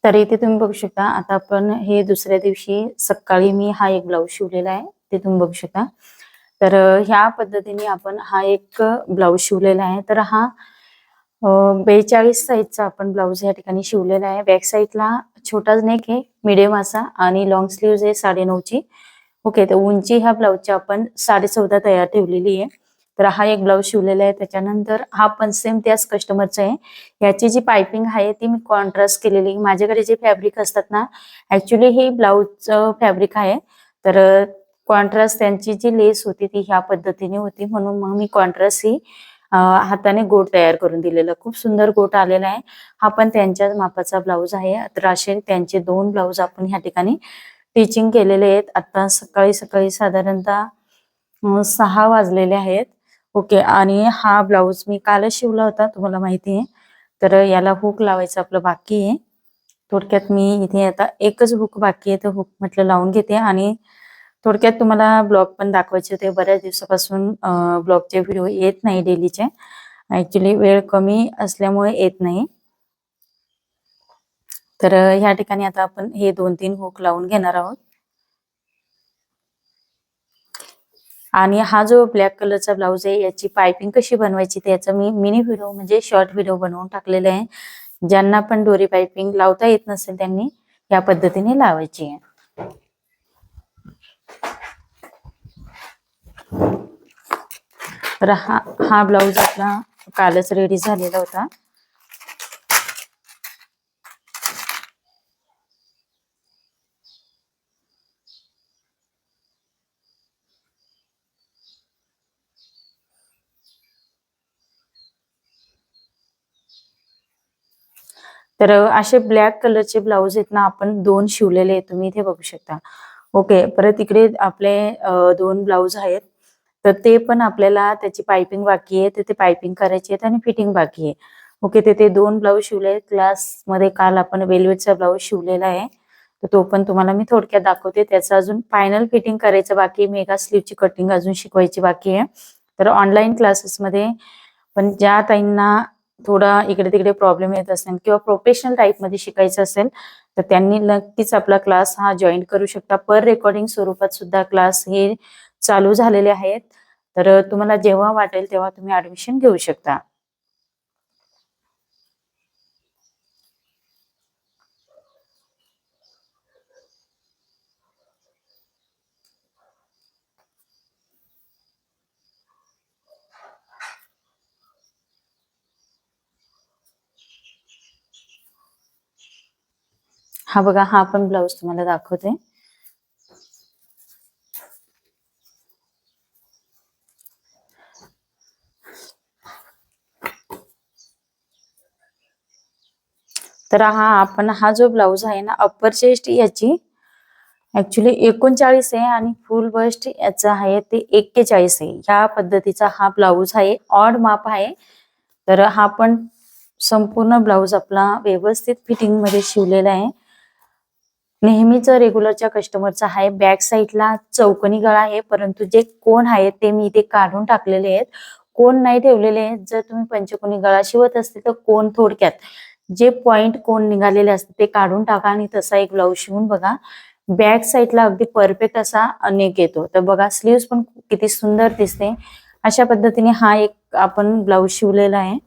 तर इथे तुम्ही बघू शकता, आता आपण हे दुसऱ्या दिवशी सकाळी मी हा एक ब्लाऊज शिवलेला आहे, ते तुम्ही बघू शकता. तर ह्या पद्धतीने आपण हा एक ब्लाऊज शिवलेला आहे. तर हा 42 साईजचा आपण ब्लाऊज या ठिकाणी शिवलेला आहे. बॅक साईडला छोटा नेक आहे, मीडियम असा, आणि लॉंग स्लीव्ज आहे 9.5 ची. ओके, तर उंची ह्या ब्लाऊजची आपण 14.5 तयार ठेवलेली आहे. तर हा एक ब्लाऊज शिवलेला आहे. त्याच्यानंतर हा पण सेम त्याच कस्टमरचा आहे. याची जी पायपिंग आहे ती मी कॉन्ट्रास्ट केलेली. माझ्याकडे जे फॅब्रिक असतात ना, ऍक्च्युली हे ब्लाऊजचं फॅब्रिक आहे. तर कॉन्ट्रास्ट त्यांची जी लेस होती ती ह्या पद्धतीने होती, म्हणून मग मी कॉन्ट्रास्ट ही हाताने गोट तयार करून दिलेला. खूप सुंदर गोट आलेला आहे. हा पण त्यांच्याच मापाचा ब्लाऊज आहे. तर असे त्यांचे 2 ब्लाऊज आपण ह्या ठिकाणी टीचिंग केलेले आहेत. आता सकाळी सकाळी साधारणतः 6 वाजलेले आहेत. ओके, आणि हा ब्लाऊज मी कालच शिवला होता, तुम्हाला माहिती आहे. तर याला हुक लावायचं आपलं बाकी आहे. थोडक्यात मी इथे आता एकच हुक बाकी आहे, तर हुक म्हटलं लावून घेते. आणि थोडक्यात तुम्हाला ब्लॉग पण दाखवायचे होते. बऱ्याच दिवसापासून ब्लॉगचे व्हिडिओ येत नाही डेलीचे. ऍक्च्युली वेळ कमी असल्यामुळे येत नाही. तर ह्या ठिकाणी आता आपण हे 2-3 हुक लावून घेणार आहोत. आणि हा जो ब्लॅक कलरचा ब्लाऊज आहे, याची पायपिंग कशी बनवायची त्याचा मी मिनी व्हिडिओ म्हणजे शॉर्ट व्हिडिओ बनवून टाकलेला आहे. ज्यांना पण दोरी पायपिंग लावता येत नसेल त्यांनी या पद्धतीने लावायची आहे. तर हा ब्लाऊज आपला कालच रेडी झालेला होता. तर असे ब्लॅक कलरचे ब्लाऊज आहेत ना, आपण 2 शिवलेले आहेत, तुम्ही इथे बघू शकता. ओके, परत इकडे आपले 2 ब्लाऊज आहेत. तर ते पण आपल्याला त्याची पायपिंग बाकी आहे, तर ते पायपिंग करायची आहे आणि फिटिंग बाकी आहे. ओके, ते 2 ब्लाऊज शिवले. क्लासमध्ये काल आपण वेल्वेटचा ब्लाऊज शिवलेला आहे, तर तो पण तुम्हाला मी थोडक्यात दाखवते. त्याचं अजून फायनल फिटिंग करायचं बाकी आहे. मेगा स्लीवची कटिंग अजून शिकवायची बाकी आहे. तर ऑनलाईन क्लासेसमध्ये पण ज्या ताईंना थोडा इकडे तिकडे प्रॉब्लेम येत असेल किंवा प्रोफेशनल टाईप मध्ये शिकायचं असेल, तर त्यांनी नक्कीच आपला क्लास हा जॉईन करू शकता. पर रेकॉर्डिंग स्वरूपात सुद्धा क्लास हे चालू झालेले आहेत. तर तुम्हाला जेव्हा वाटेल तेव्हा तुम्ही ऍडमिशन घेऊ शकता. हा बघा, हा पण ब्लाऊज तुम्हाला दाखवते. तर हा जो ब्लाऊज आहे ना, अप्पर चेस्ट याची ऍक्च्युली 39 आहे आणि फुल बस्ट याचा आहे ते 41 आहे. ह्या पद्धतीचा हा ब्लाऊज आहे, ऑड माप आहे. तर हा पण संपूर्ण ब्लाऊज आपला व्यवस्थित फिटिंग मध्ये शिवलेला आहे. नेहमीच रेग्युलरच्या कस्टमरचा आहे. बॅक साईडला चौकोनी गळा आहे, परंतु जे कोण आहेत ते मी इथे काढून टाकलेले आहेत. कोण नाही ठेवलेले आहेत. जर तुम्ही पंचकोनी गळा शिवत असते तर कोण थोडक्यात जे पॉइंट कोण निघालेले असते ते काढून टाका आणि तसा एक ब्लाऊज शिवून बघा. बॅक साईडला अगदी परफेक्ट असा नेक येतो. तर बघा, स्लीव्स पण किती सुंदर दिसते. अशा पद्धतीने हा एक आपण ब्लाऊज शिवलेला आहे.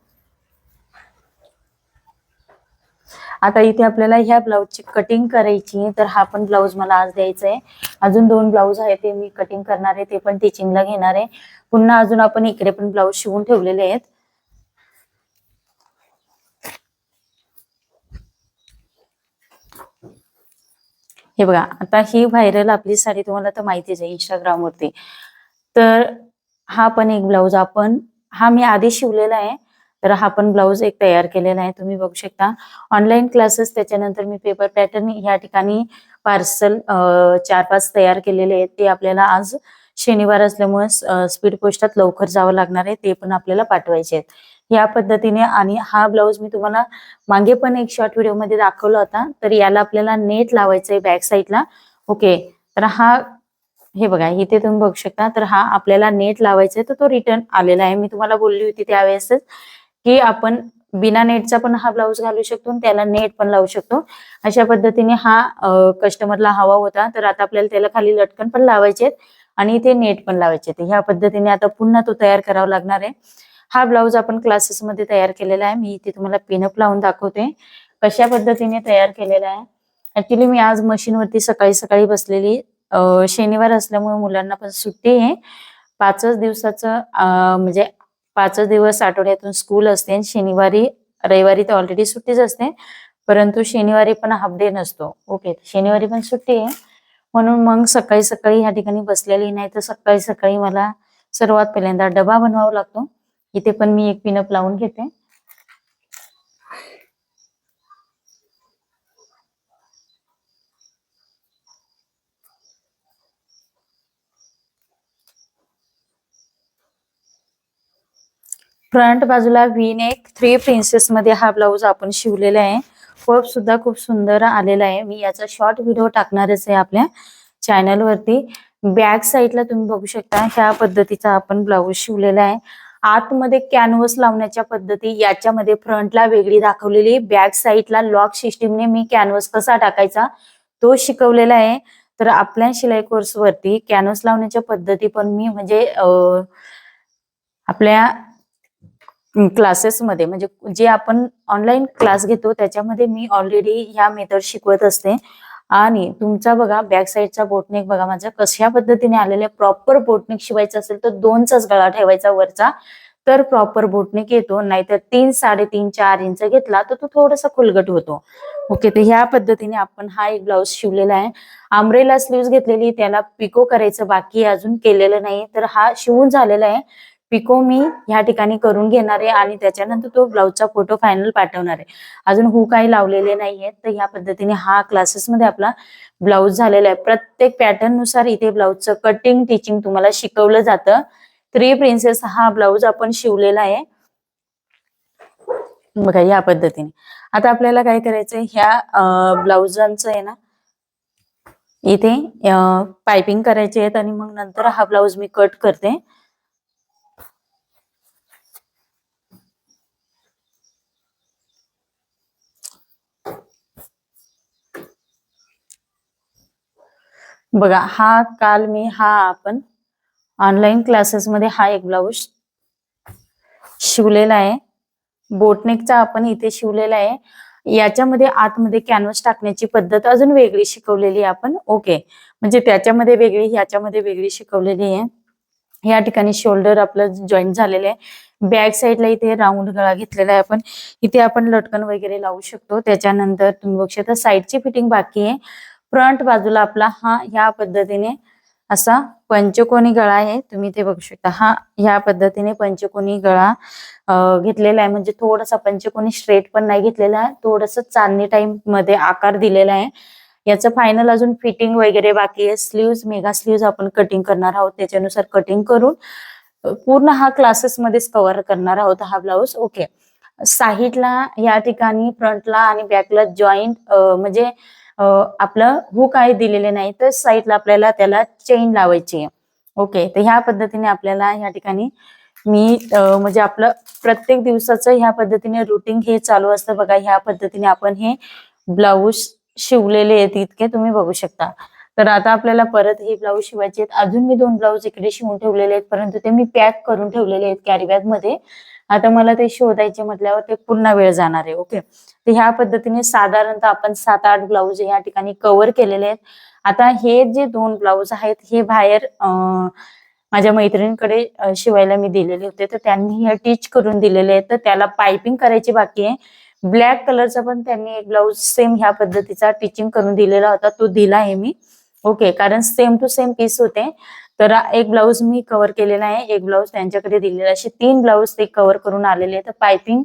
आता इथे आपल्याला ह्या ब्लाऊजची कटिंग करायची, तर हा पण ब्लाऊज मला आज द्यायचा आहे. अजून 2 ब्लाऊज आहे ते मी कटिंग करणार आहे, ते पण टीचिंगला घेणार आहे. पुन्हा अजून आपण इकडे पण ब्लाऊज शिवून ठेवलेले आहेत. हे बघा, आता ही व्हायरल आपली साडी तुम्हाला तर माहितीच आहे इंस्टाग्राम वरती. तर हा पण एक ब्लाऊज हा मी आधी शिवलेला आहे. तर हा पण ब्लाऊज एक तयार केलेला आहे, तुम्ही बघू शकता. ऑनलाईन क्लासेस, त्याच्यानंतर मी पेपर पॅटर्न या ठिकाणी पार्सल 4-5 तयार केलेले आहेत. ते आपल्याला आज शनिवार असल्यामुळे स्पीड पोस्टात लवकर जावं लागणार आहे, ते पण आपल्याला पाठवायचे आहेत या पद्धतीने. आणि हा ब्लाऊज मी तुम्हाला मागे पण एक शॉर्ट व्हिडिओ मध्ये दाखवला होता. तर याला आपल्याला नेट लावायचं आहे बॅक साईडला. ओके, तर हे बघा, इथे तुम्ही बघू शकता. तर आपल्याला नेट लावायचा आहे, तर तो रिटर्न आलेला आहे. मी तुम्हाला बोलली होती त्यावेळेसच की आपण बिना नेटचा पण हा ब्लाऊज घालू शकतो आणि त्याला नेट पण लावू शकतो. अशा पद्धतीने हा कस्टमरला हवा होता, तर आता आपल्याला त्याला खाली लटकन पण लावायचे आणि इथे नेट पण लावायचे. ह्या पद्धतीने आता पुन्हा तो तयार करावा लागणार आहे. हा ब्लाऊज आपण क्लासेसमध्ये तयार केलेला आहे. मी इथे तुम्हाला पिनअप लावून दाखवते कशा पद्धतीने तयार केलेला आहे. ऍक्च्युली मी आज मशीनवरती सकाळी सकाळी बसलेली, शनिवार असल्यामुळे मुलांना पण सुट्टी आहे. 5च दिवसाचं म्हणजे 5च दिवस आठवड्यातून स्कूल असते आणि शनिवारी रविवारी तर ऑलरेडी सुट्टीच असते, परंतु शनिवारी पण हाफ डे नसतो. ओके, शनिवारी पण सुट्टी आहे म्हणून मग सकाळी सकाळी ह्या ठिकाणी बसलेली. नाही तर सकाळी सकाळी मला सर्वात पहिल्यांदा डबा बनवावा लागतो. इथे पण मी एक पिनअप लावून घेते. फ्रंट बाजूला व्ही नेक 3 प्रिन्सेस मध्ये हा ब्लाऊज आपण शिवलेला आहे. वर्क सुद्धा खूप सुंदर आलेला आहे. मी याचा शॉर्ट व्हिडिओ टाकणारच आहे आपल्या चॅनल वरती. बॅक साईडला तुम्ही बघू शकता ह्या पद्धतीचा आपण ब्लाऊज शिवलेला आहे. आतमध्ये कॅनव्हस लावण्याच्या पद्धती याच्यामध्ये फ्रंटला वेगळी दाखवलेली, बॅक साईडला लॉक सिस्टीमने मी कॅनव्हस कसा टाकायचा तो शिकवलेला आहे. तर आपल्या शिलाई कोर्स वरती कॅनव्हस लावण्याच्या पद्धती पण मी म्हणजे आपल्या क्लासेसमध्ये म्हणजे जे आपण ऑनलाईन क्लास घेतो त्याच्यामध्ये मी ऑलरेडी ह्या मेथड शिकवत असते. आणि तुमचा बघा बॅक साईडचा बोटनेक बघा माझा कशा पद्धतीने आलेला. प्रॉपर बोटनेक शिवायचा असेल तर 2चाच गळा ठेवायचा वरचा, तर प्रॉपर बोटनेक येतो. नाहीतर 3, 3.5, 4 इंच घेतला तर तो थोडासा खुलगट होतो. ओके, तर ह्या पद्धतीने आपण हा एक ब्लाऊज शिवलेला आहे. अम्ब्रेला स्लीव्स घेतलेली, त्याला पिको करायचं बाकी अजून केलेलं नाही. तर हा शिवून झालेला आहे. पिको मी ह्या ठिकाणी करून घेणार आहे आणि त्याच्यानंतर तो ब्लाऊजचा फोटो फायनल पाठवणार आहे. अजून काही लावलेले नाहीये. तर ह्या पद्धतीने हा क्लासेसमध्ये आपला ब्लाऊज झालेला आहे. प्रत्येक पॅटर्न नुसार इथे ब्लाऊजचं कटिंग टिचिंग तुम्हाला शिकवलं जातं. 3 प्रिन्सेस हा ब्लाऊज आपण शिवलेला आहे बघा या पद्धतीने. आता आपल्याला काय करायचंय, ह्या ब्लाऊजांचं आहे ना इथे पायपिंग करायची आहेत आणि मग नंतर हा ब्लाऊज मी कट करते. बघा काल मी आपण ऑनलाईन क्लासेसमध्ये हा एक ब्लाऊज शिवलेला आहे. बोटनेकचा आपण इथे शिवलेला आहे. याच्यामध्ये आतमध्ये कॅनव्हस टाकण्याची पद्धत अजून वेगळी शिकवलेली आहे आपण. ओके, म्हणजे त्याच्यामध्ये वेगळी ह्याच्यामध्ये वेगळी शिकवलेली आहे. या ठिकाणी शोल्डर आपलं जॉईंट झालेलं आहे. बॅक साईडला इथे राऊंड गळा घेतलेला आहे आपण. इथे आपण लटकन वगैरे लावू शकतो. त्याच्यानंतर तुम्ही बघू शकता साईडची फिटिंग बाकी आहे. फ्रंट बाजूला आपला ह्या पद्धतीने असा पंचकोनी गळा आहे. तुम्ही ते बघू शकता. ह्या पद्धतीने पंचकोनी गळा घेतलेला आहे. म्हणजे थोडासा पंचकोनी स्ट्रेट पण नाही घेतलेला आहे, थोडस चांदणी टाइप मध्ये आकार दिलेला आहे. याचं फायनल अजून फिटिंग वगैरे बाकी आहे. स्लीव्स मेगा स्लीव्स आपण कटिंग करणार आहोत. त्याच्यानुसार कटिंग करून पूर्ण क्लासेस मध्येच कव्हर करणार आहोत हा ब्लाऊज. ओके, साईडला या ठिकाणी फ्रंटला आणि बॅकला जॉईंट म्हणजे आपलं हुक आहे दिलेले नाही, तर साईडला आपल्याला त्याला चेन लावायची आहे. ओके, तर ह्या पद्धतीने आपल्याला या ठिकाणी मी म्हणजे आपलं प्रत्येक दिवसाचं ह्या पद्धतीने रुटीन हे चालू असतं बघा. ह्या पद्धतीने आपण हे ब्लाऊज शिवलेले आहेत इतके तुम्ही बघू शकता. तर आता आपल्याला परत हे ब्लाऊज शिवायचे आहेत. अजून मी 2 ब्लाऊज इकडे शिवून ठेवलेले आहेत, परंतु ते मी पॅक करून ठेवलेले आहेत कॅरी बॅग मध्ये. आता मला ते शोधायचे म्हटल्यावर ते पुन्हा वेळ जाणार आहे. ओके, तर ह्या पद्धतीने साधारणतः आपण 7-8 ब्लाऊज या ठिकाणी कव्हर केलेले आहेत. आता हे जे 2 ब्लाऊज आहेत हे बाहेर माझ्या मैत्रिणीकडे शिवायला मी दिलेले होते, तर त्यांनी हे टीच करून दिलेले आहेत. तर त्याला पायपिंग करायची बाकी आहे. ब्लॅक कलरचा पण त्यांनी एक ब्लाऊज सेम ह्या पद्धतीचा टीचिंग करून दिलेला होता, तो दिला आहे मी. ओके, कारण सेम टू सेम पीस होते. तर एक ब्लाऊज मी कव्हर केलेला आहे, एक ब्लाऊज त्यांच्याकडे दिलेला, असे 3 ब्लाऊज ते कव्हर करून आलेले आहेत. तर पायपिंग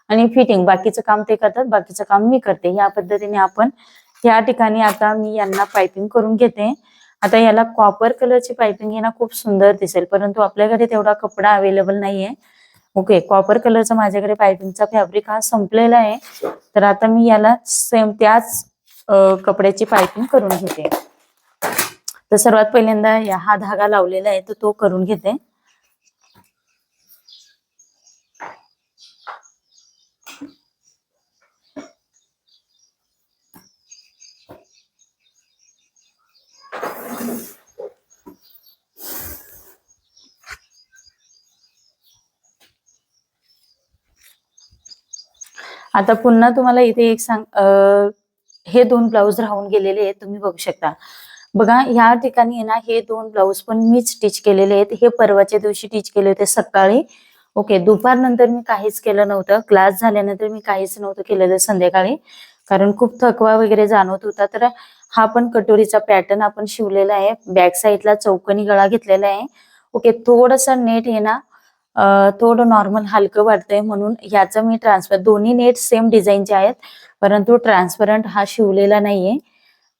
आणि फिटिंग बाकीचं काम ते करतात, बाकीचं काम मी करते. या पद्धतीने आपण या ठिकाणी आता मी यांना पायपिंग करून घेते. आता याला कॉपर कलरची पायपिंग आहे ना खूप सुंदर दिसेल, परंतु आपल्याकडे तेवढा कपडा अवेलेबल नाहीये. ओके, कॉपर कलरचा माझ्याकडे पायपिंगचा फॅब्रिक संपलेला आहे. तर आता मी याला सेम त्याच कपड्याची पायपिंग करून घेते. तर सर्वात पहिल्यांदा हा धागा लावलेला आहे तर तो करून घेते. आता पुन्हा तुम्हाला इथे एक हे 2 ब्लाऊज राहून गेलेले आहेत, तुम्ही बघू शकता. बघा ह्या ठिकाणी आहे ना, हे 2 ब्लाऊज पण मीच स्टिच केलेले आहेत. हे परवाच्या दिवशी स्टिच केले होते सकाळी. ओके, दुपारनंतर मी काहीच केलं नव्हतं. क्लास झाल्यानंतर मी काहीच नव्हतं केलेलं संध्याकाळी, कारण खूप थकवा वगैरे जाणवत होता. तर हा पण कटोरीचा पॅटर्न आपण शिवलेला आहे. बॅक साईडला चौकोनी गळा घेतलेला आहे. ओके, थोडंसं नेट आहे ना, थोडं नॉर्मल हलकं वाटतंय म्हणून ह्याचं मी ट्रान्सफर, दोन्ही नेट सेम डिझाईनचे आहेत, परंतु ट्रान्सपरंट हा शिवलेला नाहीये.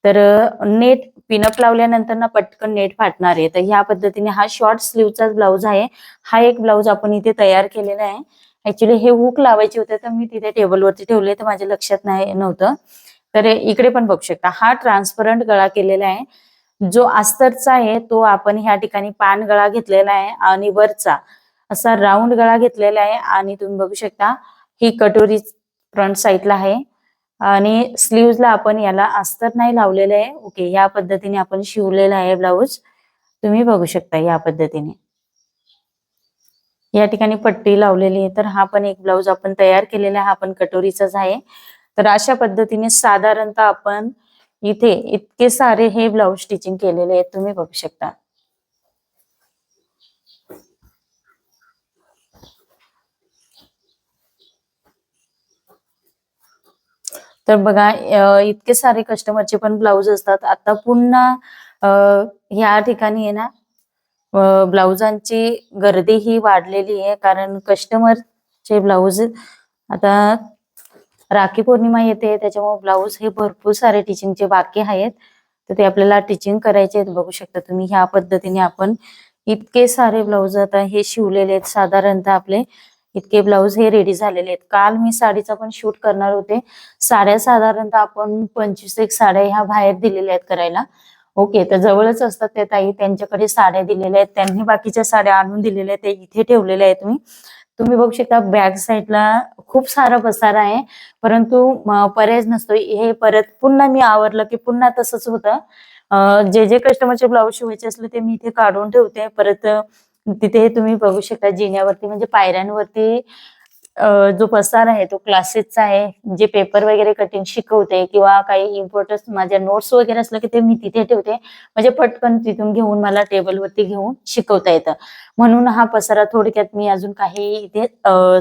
तर नेट पिनअप लावल्यानंतर ना पटकन नेट फाटणार आहे. तर ह्या पद्धतीने हा शॉर्ट स्लीवचा ब्लाऊज आहे. हा एक ब्लाऊज आपण इथे तयार केलेला आहे. ऍक्च्युली हे हुक लावायचे होते, तर मी तिथे टेबलवरती ठेवले, तर माझ्या लक्षात नव्हतं. तर इकडे पण बघू शकता, हा ट्रान्सपरंट गळा केलेला आहे. जो अस्तरचा आहे तो आपण ह्या ठिकाणी पान गळा घेतलेला आहे आणि वरचा असा राऊंड गळा घेतलेला आहे. आणि तुम्ही बघू शकता ही कटोरी फ्रंट साईडला आहे आणि स्लीव्हजला आपण याला अस्तर नाही लावलेलं आहे. ओके, या पद्धतीने आपण शिवलेला आहे ब्लाऊज. तुम्ही बघू शकता या पद्धतीने या ठिकाणी पट्टी लावलेली आहे. तर हा पण एक ब्लाऊज आपण तयार केलेला आहे, हा पण कटोरीचाच आहे. तर अशा पद्धतीने साधारणतः आपण इथे इतके सारे हे ब्लाऊज स्टिचिंग केलेले आहेत, तुम्ही बघू शकता. तर बघा इतके सारे कस्टमरचे पण ब्लाऊज असतात. आता पुन्हा ह्या ठिकाणी आहे ना, ब्लाऊजांची गर्दी ही वाढलेली आहे, कारण कस्टमरचे ब्लाऊज आता राखी पौर्णिमा येते, त्याच्यामुळे ब्लाऊज हे भरपूर सारे टिचिंगचे बाकी आहेत. तर ते आपल्याला टिचिंग करायचे आहेत. बघू शकता तुम्ही ह्या पद्धतीने आपण इतके सारे ब्लाऊज आता हे शिवलेले आहेत. साधारणतः आपले इतके ब्लाऊज हे रेडी झालेले आहेत. काल मी साडीचा पण शूट करणार होते. साड्या साधारणतः आपण 25 एक साड्या ह्या बाहेर दिलेल्या आहेत करायला. ओके, तर जवळच असतात त्या ताई, त्यांच्याकडे साड्या दिलेल्या आहेत, त्यांनी बाकीच्या साड्या आणून दिलेल्या आहेत, ते इथे ठेवलेल्या आहेत. तुम्ही बघू शकता बॅक साईडला खूप सारा पसारा आहे, परंतु पर्याय नसतो. हे परत पुन्हा मी आवरलं की पुन्हा तसंच होतं. जे कस्टमरचे ब्लाऊज शिवायचे असले ते मी इथे काढून ठेवते. परत तिथे तुम्ही बघू शकता जिन्यावरती म्हणजे पायऱ्यांवरती जो पसार आहे तो क्लासेसचा आहे. जे पेपर वगैरे कटिंग शिकवते किंवा काही इम्पॉर्टन्स माझ्या नोट्स वगैरे असलं की ते मी तिथे ठेवते, म्हणजे पटकन तिथून घेऊन मला टेबलवरती घेऊन शिकवता येतं. म्हणून हा पसारा, थोडक्यात मी अजून काही इथे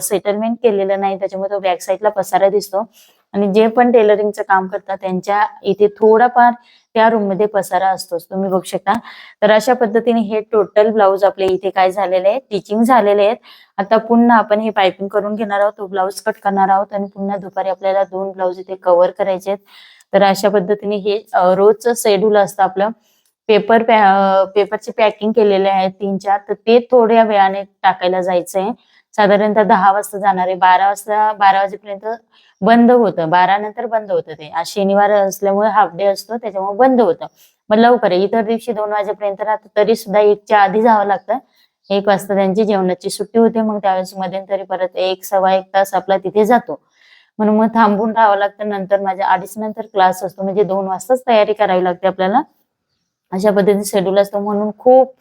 सेटलमेंट केलेलं नाही, त्याच्यामुळे तो बॅक साईडला पसारा दिसतो. आणि जे पण टेलरिंगचं काम करतात त्यांच्या इथे थोडाफार त्या रूम मध्ये पसारा असतोच, तुम्ही बघू शकता. तर अशा पद्धतीने हे टोटल ब्लाऊज आपले इथे काय झालेले आहे, टिचिंग झालेले आहेत. आता पुन्हा आपण हे पायपिंग करून घेणार आहोत, तो ब्लाऊज कट करणार आहोत आणि पुन्हा दुपारी आपल्याला 2 ब्लाऊज इथे कव्हर करायचे आहेत. तर अशा पद्धतीने हे रोजचं शेड्यूल असतं आपलं. पेपरचे पॅकिंग केलेले आहेत 3-4, तर ते थोड्या वेळाने टाकायला जायचंय. साधारणतः 10 वाजता जाणार आहे. 12 वाजेपर्यंत बंद होतं. 12 नंतर बंद होतं ते. आज शनिवार असल्यामुळे हाफ डे असतो, त्याच्यामुळे बंद होतं. मग लवकर आहे. इतर दिवशी 2 वाजेपर्यंत राहतं, तरी सुद्धा 1च्या आधी जावं लागतं. 1 वाजता त्यांची जेवणाची सुट्टी होते. मग त्यावेळेस मध्यंतरी परत 1 सव्वा 1 तास आपला तिथे जातो. म्हणून मग थांबून राहावं लागतं. नंतर माझ्या 2:30 नंतर क्लास असतो, म्हणजे 2 वाजताच तयारी करावी लागते आपल्याला. अशा पद्धतीने शेड्यूल असतो, म्हणून खूप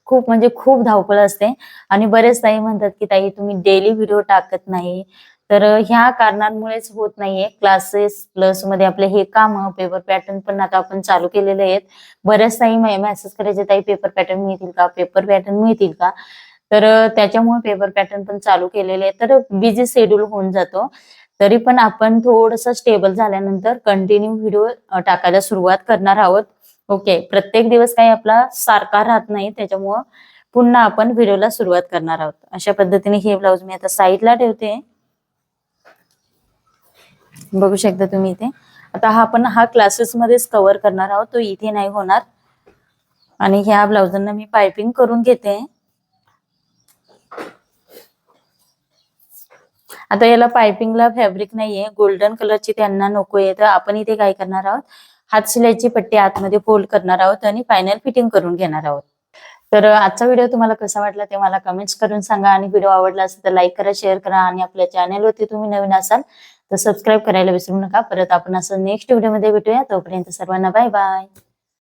खूप म्हणजे खूप धावपळ असते. आणि बरेच ताई म्हणतात की ताई तुम्ही डेली व्हिडिओ टाकत नाही, तर ह्या कारणांमुळेच होत नाहीये. क्लासेस प्लस मध्ये आपले हे काम, पेपर पॅटर्न पण आता आपण चालू केलेले आहेत. बऱ्याच ताई मेसेज करायचे, ताई पेपर पॅटर्न मिळतील का, पेपर पॅटर्न मिळतील का. तर त्याच्यामुळे पेपर पॅटर्न पण चालू केलेले आहे. तर बिझी शेड्यूल होऊन जातो. तरी पण आपण थोडंसं स्टेबल झाल्यानंतर कंटिन्यू व्हिडिओ टाकायला सुरुवात करणार आहोत. ओके, प्रत्येक दिवस काही आपला सारखा राहत नाही, त्याच्यामुळं पुन्हा आपण व्हिडिओला सुरुवात करणार आहोत. अशा पद्धतीने हे ब्लाऊज मी आता साईडला ठेवते. बघू शकता तुम्ही इथे. आता हा क्लासेस मध्येच कव्हर करणार आहोत, तो इथे नाही होणार. आणि ह्या ब्लाऊजांना मी पायपिंग करून घेते. आता याला पायपिंगला फॅब्रिक नाहीये, गोल्डन कलरची त्यांना नकोय, तर आपण इथे काय करणार आहोत, हात शिलाईची पट्टी आतमध्ये फोल्ड करणार आहोत आणि फायनल फिटिंग करून घेणार आहोत. तर आजचा व्हिडिओ तुम्हाला कसा वाटला ते मला कमेंट्स करून सांगा. आणि व्हिडिओ आवडला असेल तर लाईक करा, शेअर करा. आणि आपल्या चॅनलवरती तुम्ही नवीन असाल तर सबस्क्राईब करायला विसरू नका. परत आपण असं नेक्स्ट व्हिडिओमध्ये भेटूया. तोपर्यंत सर्वांना बाय बाय.